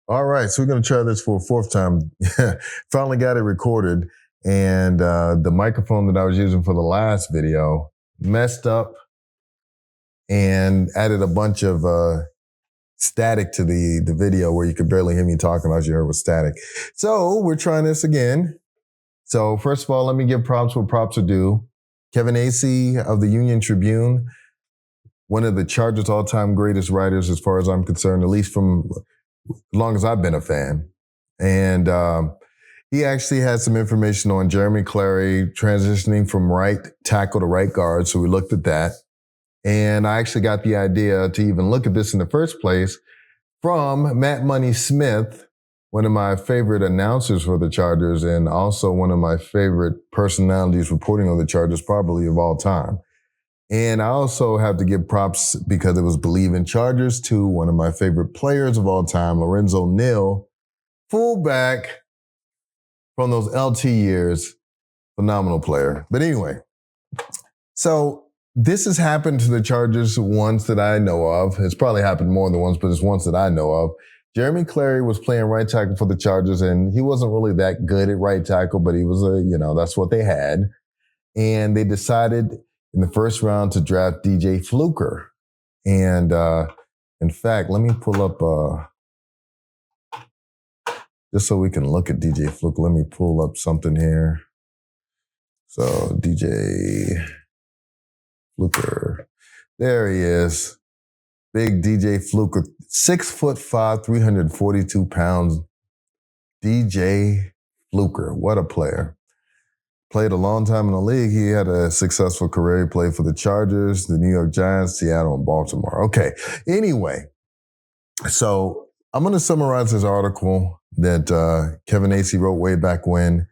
All right, so we're going to try this for a fourth time. Finally got it recorded, and the microphone that I was using for the last video messed up and added a bunch of static to the video where you could barely hear me talking. All you heard was static. So we're trying this again. So first of all, let me give props where props are due. Kevin Acee of the Union Tribune, one of the Chargers' all-time greatest writers as far as I'm concerned, at least from as long as I've been a fan. And he actually had some information on Jeremy Clary transitioning from right tackle to right guard. So we looked at that. And I actually got the idea to even look at this in the first place from Matt Money Smith, one of my favorite announcers for the Chargers and also one of my favorite personalities reporting on the Chargers probably of all time. And I also have to give props because it was Believe in Chargers to one of my favorite players of all time, Lorenzo Neal, fullback from those LT years, phenomenal player. But anyway, so this has happened to the Chargers once that I know of. It's probably happened more than once, but it's once that I know of. Jeremy Clary was playing right tackle for the Chargers, and he wasn't really that good at right tackle, but he was that's what they had. And they decided in the first round to draft DJ Fluker. And in fact, let me pull up, just so we can look at DJ Fluker, let me pull up something here. So DJ Fluker, there he is. Big DJ Fluker, 6'5", 342 pounds. DJ Fluker, what a player. Played a long time in the league. He had a successful career. He played for the Chargers, the New York Giants, Seattle, and Baltimore. Okay, anyway, so I'm going to summarize this article that Kevin Acee wrote way back when,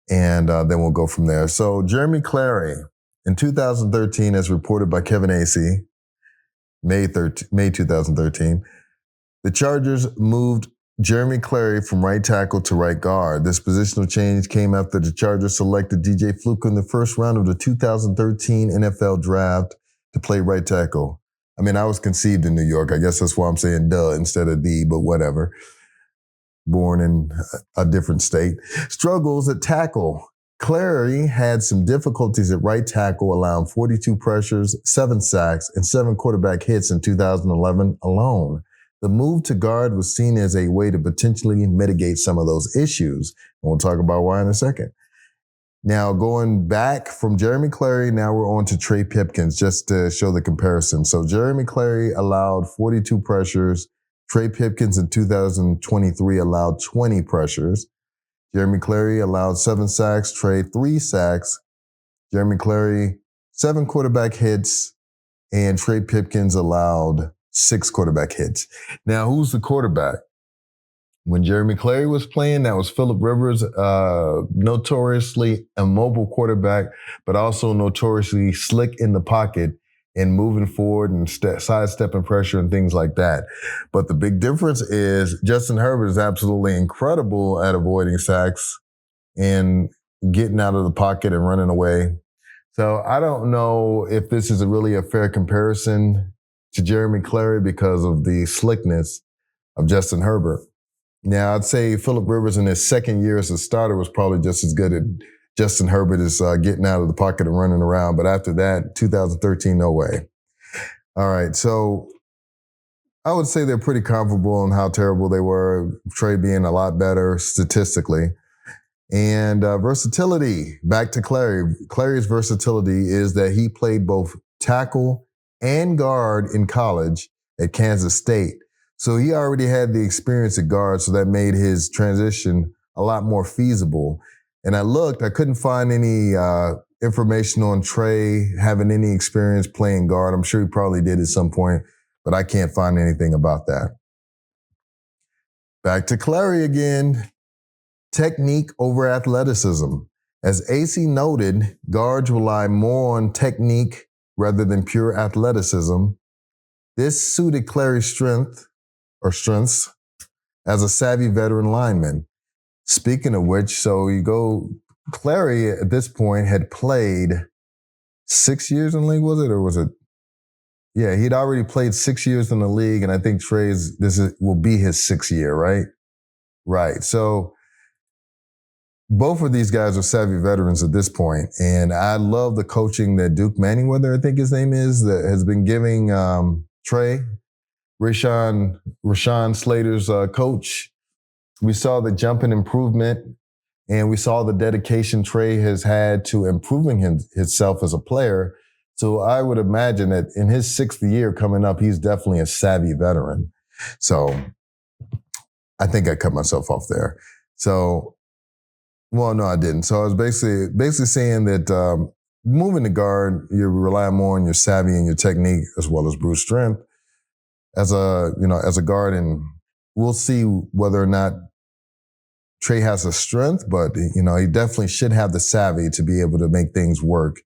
and then we'll go from there. So Jeremy Clary, in 2013, as reported by Kevin Acee, May 2013, the Chargers moved Jeremy Clary from right tackle to right guard. This positional change came after the Chargers selected DJ Fluker in the first round of the 2013 NFL draft to play right tackle. I mean, I was conceived in New York. I guess that's why I'm saying duh instead of the, but whatever. Born in a different state. Struggles at tackle. Clary had some difficulties at right tackle, allowing 42 pressures, 7 sacks, and 7 quarterback hits in 2011 alone. The move to guard was seen as a way to potentially mitigate some of those issues. And we'll talk about why in a second. Now, going back from Jeremy Clary, now we're on to Trey Pipkins, just to show the comparison. So Jeremy Clary allowed 42 pressures. Trey Pipkins in 2023 allowed 20 pressures. Jeremy Clary allowed 7 sacks. Trey, 3 sacks. Jeremy Clary, 7 quarterback hits. And Trey Pipkins allowed 6 quarterback hits. Now, who's the quarterback? When Jeremy Clary was playing, that was Phillip Rivers, notoriously immobile quarterback, but also notoriously slick in the pocket and moving forward and sidestepping pressure and things like that. But the big difference is Justin Herbert is absolutely incredible at avoiding sacks and getting out of the pocket and running away. So I don't know if this is really a fair comparison to Jeremy Clary because of the slickness of Justin Herbert. Now, I'd say Phillip Rivers in his second year as a starter was probably just as good at Justin Herbert as getting out of the pocket and running around. But after that, 2013, no way. All right, so I would say they're pretty comparable in how terrible they were, Trey being a lot better statistically. And versatility, back to Clary. Clary's versatility is that he played both tackle and guard in college at Kansas State. So he already had the experience at guard, so that made his transition a lot more feasible. And I looked, I couldn't find any information on Trey having any experience playing guard. I'm sure he probably did at some point, but I can't find anything about that. Back to Clary again. Technique over athleticism. As Acee noted, guards rely more on technique rather than pure athleticism. This suited Clary's strengths as a savvy veteran lineman. Speaking of which, Clary at this point had played 6 years in the league, was it? Or was it Yeah, he'd already played 6 years in the league, and I think will be his 6th year, right? Right. So both of these guys are savvy veterans at this point, and I love the coaching that Duke Manyweather, I think his name is, that has been giving Trey, Rashawn Slater's coach. We saw the jump in improvement, and we saw the dedication Trey has had to improving himself as a player. So I would imagine that in his 6th year coming up, he's definitely a savvy veteran. So I think I cut myself off there. So, well, no, I didn't. So I was basically saying that moving to guard, you rely more on your savvy and your technique as well as brute strength as a guard, and we'll see whether or not Trey has the strength, but he definitely should have the savvy to be able to make things work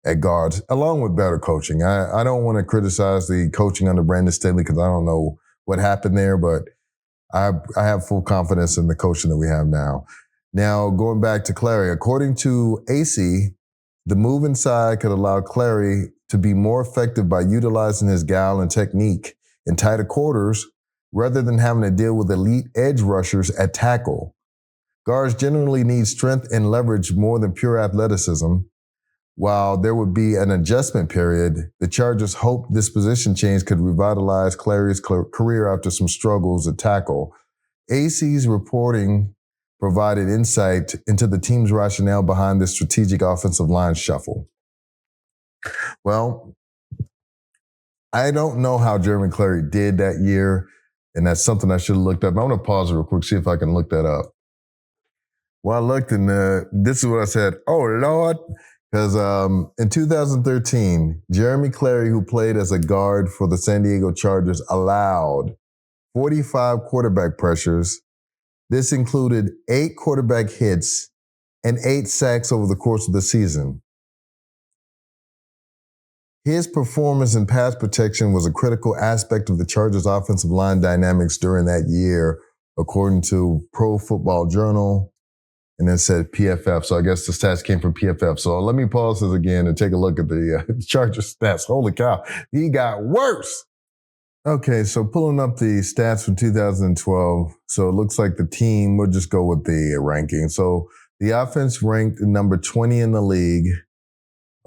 at guards, along with better coaching. I don't want to criticize the coaching under Brandon Staley because I don't know what happened there, but I have full confidence in the coaching that we have now. Now, going back to Clary, according to AC, the move inside could allow Clary to be more effective by utilizing his guile and technique in tighter quarters rather than having to deal with elite edge rushers at tackle. Guards generally need strength and leverage more than pure athleticism. While there would be an adjustment period, the Chargers hope this position change could revitalize Clary's career after some struggles at tackle. AC's reporting provided insight into the team's rationale behind this strategic offensive line shuffle. Well, I don't know how Jeremy Clary did that year, and that's something I should have looked up. I'm going to pause real quick, see if I can look that up. Well, I looked, and this is what I said. Oh, Lord. Because in 2013, Jeremy Clary, who played as a guard for the San Diego Chargers, allowed 45 quarterback pressures. This included 8 quarterback hits and 8 sacks over the course of the season. His performance in pass protection was a critical aspect of the Chargers' offensive line dynamics during that year, according to Pro Football Journal. And then said PFF. So I guess the stats came from PFF. So let me pause this again and take a look at the Chargers stats. Holy cow. He got worse. Okay, so pulling up the stats from 2012. So it looks like the team, we'll just go with the ranking. So the offense ranked number 20 in the league.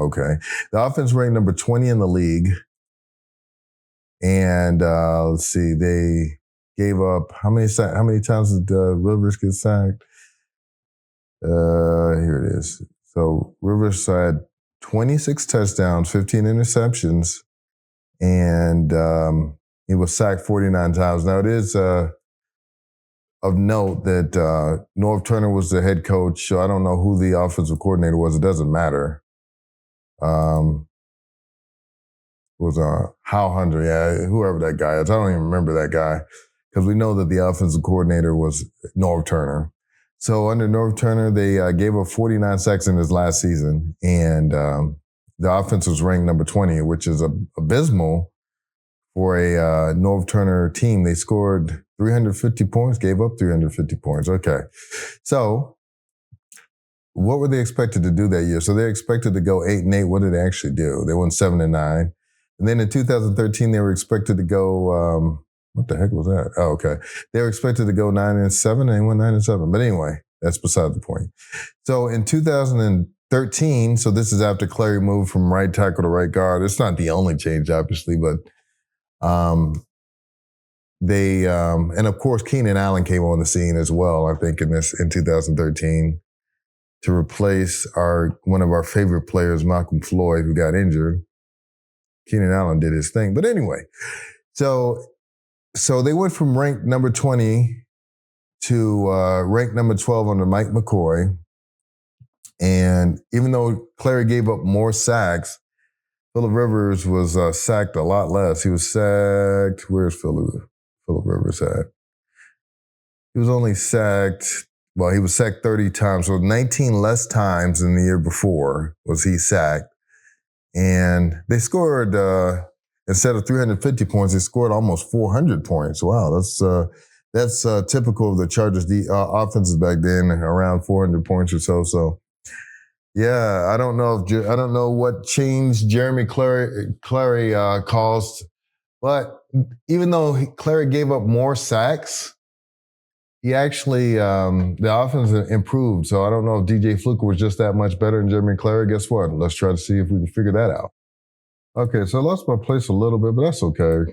Okay. The offense ranked number 20 in the league. And let's see, they gave up, how many times did Rivers get sacked? Here it is. So Rivers had 26 touchdowns, 15 interceptions, and he was sacked 49 times. Now, it is of note that Norv Turner was the head coach, so I don't know who the offensive coordinator was. It doesn't matter. It was Hal Hunter, yeah, whoever that guy is. I don't even remember that guy because we know that the offensive coordinator was Norv Turner. So under Norv Turner, they gave up 49 sacks in his last season, and the offense was ranked number 20, which is abysmal for a Norv Turner team. They scored 350 points, gave up 350 points. Okay. So what were they expected to do that year? So they expected to go 8-8. What did they actually do? They went 7-9. And then in 2013, they were expected to go, what the heck was that? Oh, okay. They were expected to go 9-7, and they went 9-7. But anyway, that's beside the point. So in 2013, so this is after Clary moved from right tackle to right guard. It's not the only change, obviously, but and of course, Keenan Allen came on the scene as well, I think, in 2013 to replace one of our favorite players, Malcolm Floyd, who got injured. Keenan Allen did his thing. But anyway, so they went from ranked number 20 to ranked number 12 under Mike McCoy. And even though Clary gave up more sacks, Phillip Rivers was sacked a lot less. He was sacked, where's Phillip Rivers at? He was only sacked, he was sacked 30 times. So 19 less times than the year before was he sacked. And they scored, instead of 350 points, they scored almost 400 points. Wow, that's typical of the Chargers offenses back then, around 400 points or so. So, Yeah, I don't know what change Jeremy Clary caused, but even though Clary gave up more sacks, he actually the offense improved. So I don't know if DJ Fluker was just that much better than Jeremy Clary. Guess what? Let's try to see if we can figure that out. Okay, so I lost my place a little bit, but that's okay.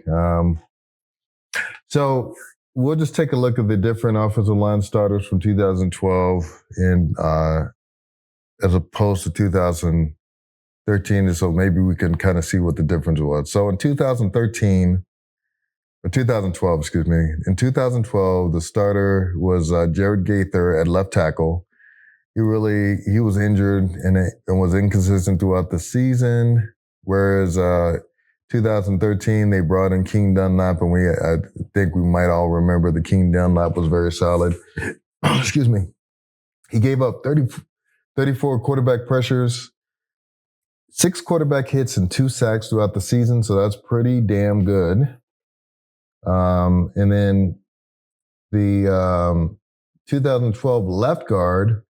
So we'll just take a look at the different offensive line starters from 2012 and as opposed to 2013, and so maybe we can kind of see what the difference was. So in 2013, or 2012, excuse me, in 2012, the starter was Jared Gaither at left tackle. He was injured and was inconsistent throughout the season, whereas 2013, they brought in King Dunlap, and I think we might all remember the King Dunlap was very solid. Excuse me. He gave up 34 quarterback pressures, 6 quarterback hits, and 2 sacks throughout the season, so that's pretty damn good. And then the 2012 left guard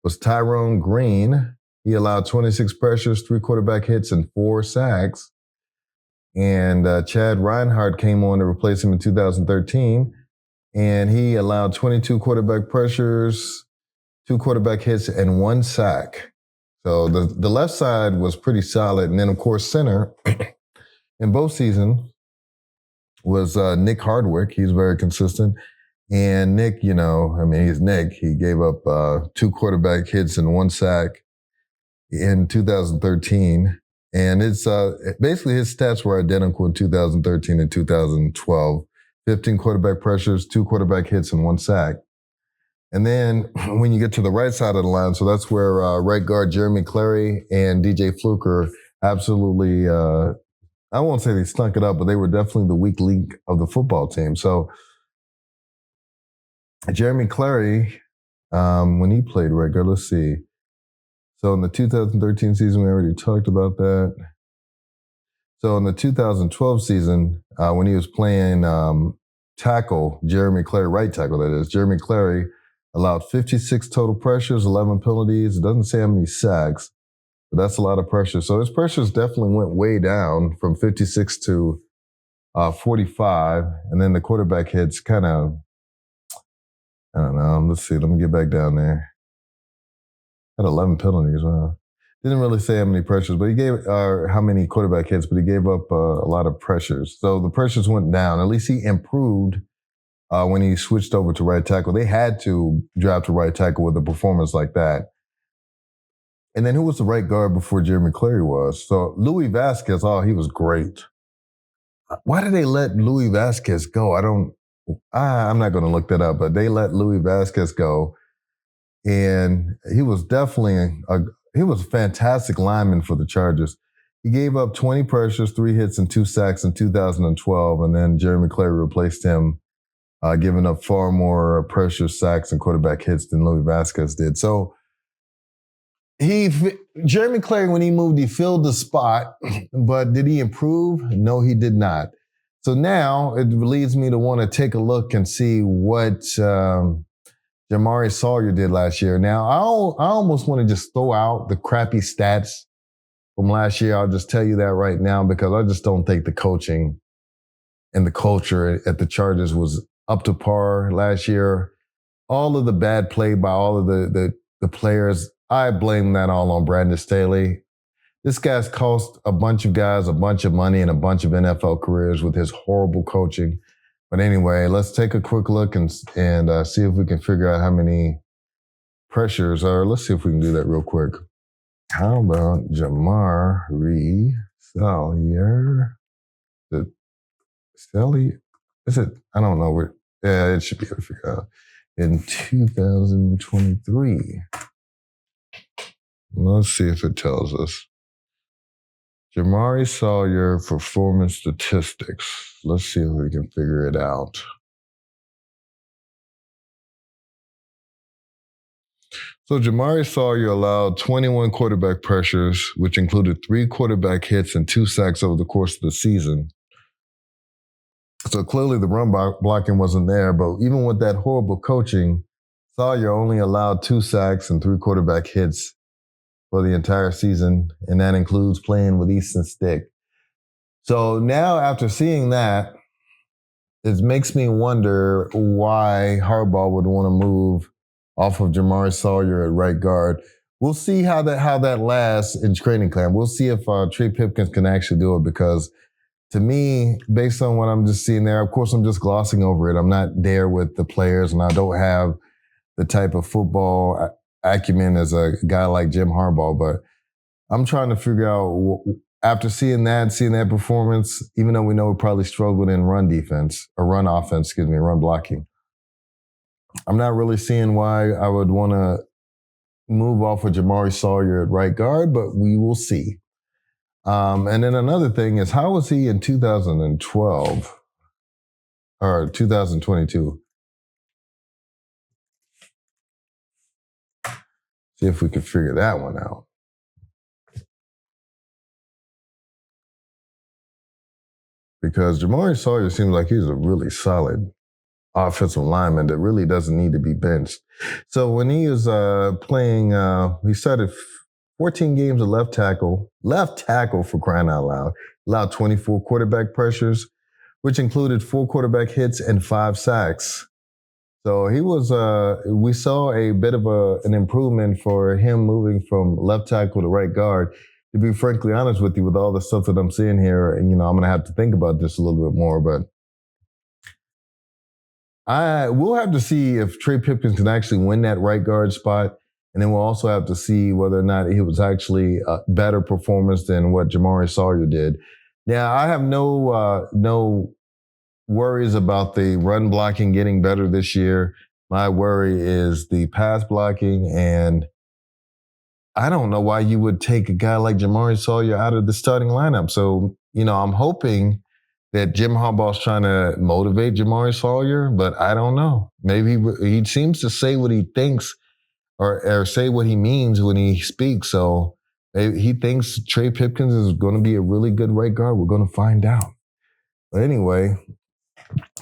was Tyrone Green. He allowed 26 pressures, 3 quarterback hits, and 4 sacks. And Chad Reinhardt came on to replace him in 2013, and he allowed 22 quarterback pressures, 2 quarterback hits, and 1 sack. So the left side was pretty solid. And then, of course, center in both seasons was Nick Hardwick. He's very consistent. And Nick, he's Nick. He gave up 2 quarterback hits and 1 sack in 2013. And it's basically his stats were identical in 2013 and 2012. 15 quarterback pressures, 2 quarterback hits, and 1 sack. And then when you get to the right side of the line, so that's where right guard Jeremy Clary and DJ Fluker absolutely, I won't say they stunk it up, but they were definitely the weak link of the football team. So Jeremy Clary, when he played right guard, let's see. So in the 2013 season, we already talked about that. So in the 2012 season, when he was playing tackle, Jeremy Clary, right tackle that is, Jeremy Clary allowed 56 total pressures, 11 penalties. It doesn't say how many sacks, but that's a lot of pressure. So his pressures definitely went way down from 56 to 45. And then the quarterback hits kind of, I don't know. Let's see. Let me get back down there. Had 11 penalties. Wow. Didn't really say how many pressures, but he gave how many quarterback hits, but he gave up a lot of pressures. So the pressures went down. At least he improved when he switched over to right tackle. They had to drop to right tackle with a performance like that. And then who was the right guard before Jeremy Clary was? So Louis Vasquez, he was great. Why did they let Louis Vasquez go? I'm not going to look that up, but they let Louis Vasquez go. And he was definitely he was a fantastic lineman for the Chargers. He gave up 20 pressures, 3 hits, and 2 sacks in 2012. And then Jeremy Clary replaced him, giving up far more pressure, sacks, and quarterback hits than Louis Vasquez did. So Jeremy Clary, when he moved, he filled the spot, but did he improve? No, he did not. So now it leads me to want to take a look and see what Jamaree Salyer did last year. Now, I almost want to just throw out the crappy stats from last year. I'll just tell you that right now because I just don't think the coaching and the culture at the Chargers was up to par last year. All of the bad play by all of the players, I blame that all on Brandon Staley. This guy's cost a bunch of guys a bunch of money and a bunch of NFL careers with his horrible coaching. But anyway, let's take a quick look and see if we can figure out how many pressures are. Let's see if we can do that real quick. How about Jamaree Salyer? Is it? I don't know. Yeah, it should be able to figure out. In 2023. Let's see if it tells us. Jamaree Salyer performance statistics. Let's see if we can figure it out. So Jamaree Salyer allowed 21 quarterback pressures, which included 3 quarterback hits and 2 sacks over the course of the season. So clearly the run blocking wasn't there, but even with that horrible coaching, Salyer only allowed 2 sacks and 3 quarterback hits for the entire season, and that includes playing with Easton Stick. So now after seeing that, it makes me wonder why Harbaugh would want to move off of Jeromey Sawyer at right guard. We'll see how that lasts in training camp. We'll see if Trey Pipkins can actually do it, because to me, based on what I'm just seeing there, of course, I'm just glossing over it. I'm not there with the players, and I don't have the type of football acumen as a guy like Jim Harbaugh. But I'm trying to figure out, after seeing that performance, even though we know we probably struggled in run blocking, I'm not really seeing why I would want to move off of Jeromey Sawyer at right guard, but we will see. And then another thing is, how was he in 2012 or 2022? See if we can figure that one out. Because Jeromey Sawyer seems like he's a really solid offensive lineman that really doesn't need to be benched. So when he was playing, he started 14 games of left tackle for crying out loud, allowed 24 quarterback pressures, which included 4 quarterback hits and 5 sacks. So he was, we saw a bit of an improvement for him moving from left tackle to right guard. To be frankly honest with you, with all the stuff that I'm seeing here, and I'm going to have to think about this a little bit more, but we'll have to see if Trey Pipkins can actually win that right guard spot. And then we'll also have to see whether or not it was actually a better performance than what Jeromey Sawyer did. Now, I have no worries about the run blocking getting better this year. My worry is the pass blocking, and I don't know why you would take a guy like Jeromey Sawyer out of the starting lineup. So, I'm hoping that Jim Harbaugh's trying to motivate Jeromey Sawyer, but I don't know. Maybe he seems to say what he thinks or say what he means when he speaks. So maybe he thinks Trey Pipkins is going to be a really good right guard. We're going to find out. But anyway,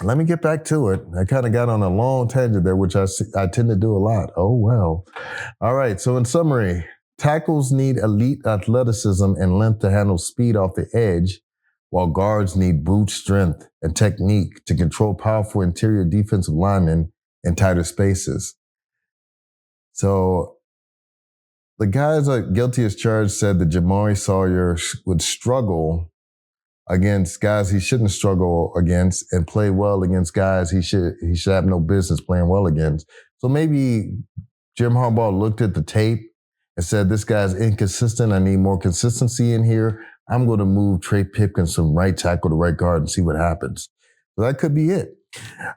let me get back to it. I kind of got on a long tangent there, which I tend to do a lot. Oh, well. All right. So in summary, tackles need elite athleticism and length to handle speed off the edge, while guards need brute strength and technique to control powerful interior defensive linemen in tighter spaces. So the guys guilty as charged said that Jeromey Sawyer would struggle against guys he shouldn't struggle against and play well against guys he should have no business playing well against. So maybe Jim Harbaugh looked at the tape and said, this guy's inconsistent. I need more consistency in here. I'm going to move Trey Pipkins from right tackle to right guard and see what happens. So that could be it.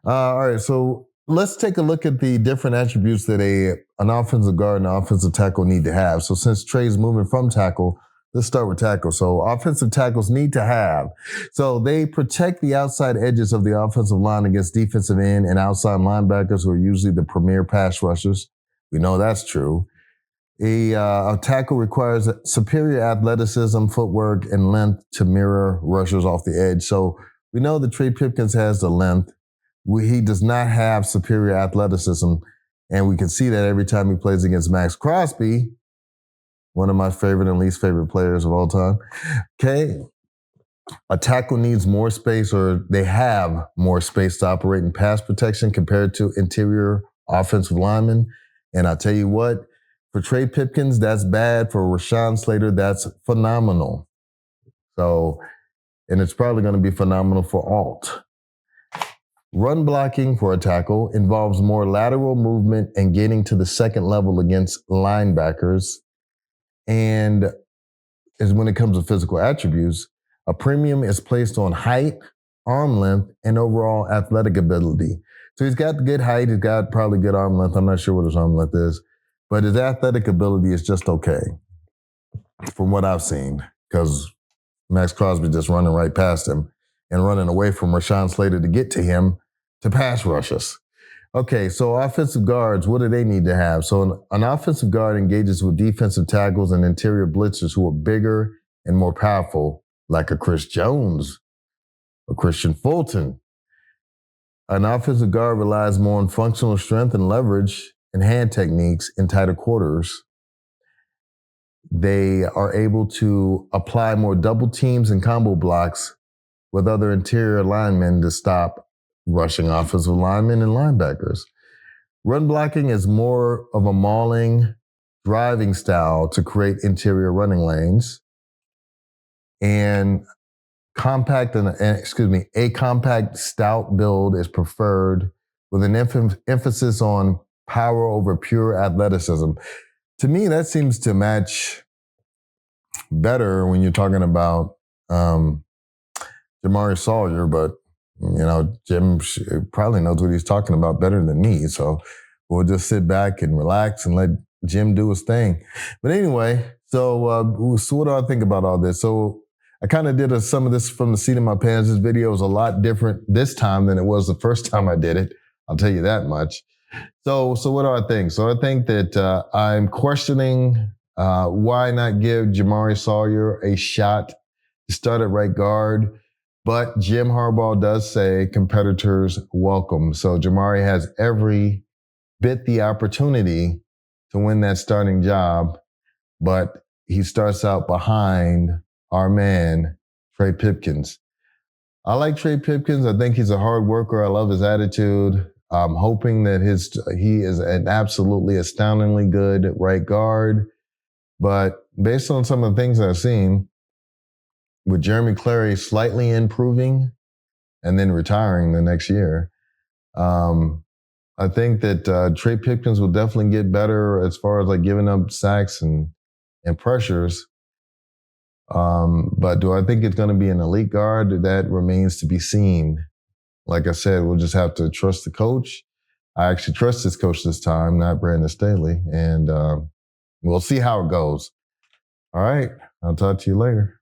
All right, so let's take a look at the different attributes that an offensive guard and an offensive tackle need to have. So since Trey's moving from tackle, let's start with tackle. So offensive tackles need to have. So they protect the outside edges of the offensive line against defensive end and outside linebackers, who are usually the premier pass rushers. We know that's true. A tackle requires superior athleticism, footwork, and length to mirror rushers off the edge. So we know that Trey Pipkins has the length. He does not have superior athleticism, and we can see that every time he plays against Max Crosby, one of my favorite and least favorite players of all time. Okay, a tackle needs more space, or they have more space to operate in pass protection compared to interior offensive linemen. And I'll tell you what, for Trey Pipkins, that's bad. For Rashawn Slater, that's phenomenal. So, and it's probably going to be phenomenal for Alt. Run blocking for a tackle involves more lateral movement and getting to the second level against linebackers. And is when it comes to physical attributes, a premium is placed on height, arm length, and overall athletic ability. So he's got good height, he's got probably good arm length. I'm not sure what his arm length is, but his athletic ability is just okay from what I've seen, because Max Crosby just running right past him and running away from Rashawn Slater to get to him to pass rush us. Okay, so offensive guards, what do they need to have? So an offensive guard engages with defensive tackles and interior blitzers who are bigger and more powerful, like a Chris Jones or Christian Fulton. An offensive guard relies more on functional strength and leverage and hand techniques in tighter quarters. they are able to apply more double teams and combo blocks with other interior linemen to stop rushing offensive linemen and linebackers. Run blocking is more of a mauling, driving style to create interior running lanes. And a compact stout build is preferred with an emphasis on power over pure athleticism. To me, that seems to match better when you're talking about Jeromey Sawyer, but Jim probably knows what he's talking about better than me. So we'll just sit back and relax and let Jim do his thing. But anyway, so what do I think about all this? So I kind of did some of this from the seat of my pants. This video is a lot different this time than it was the first time I did it. I'll tell you that much. So what do I think? So I think that I'm questioning why not give Jeromey Sawyer a shot to start at right guard. But Jim Harbaugh does say competitors welcome. So Jeromey has every bit the opportunity to win that starting job, but he starts out behind our man, Trey Pipkins. I like Trey Pipkins. I think he's a hard worker. I love his attitude. I'm hoping that he is an absolutely astoundingly good right guard. But based on some of the things I've seen, with Jeremy Clary slightly improving and then retiring the next year, I think that Trey Pipkins will definitely get better as far as like giving up sacks and pressures. But do I think it's going to be an elite guard? That remains to be seen. Like I said, we'll just have to trust the coach. I actually trust this coach this time, not Brandon Staley. And we'll see how it goes. All right. I'll talk to you later.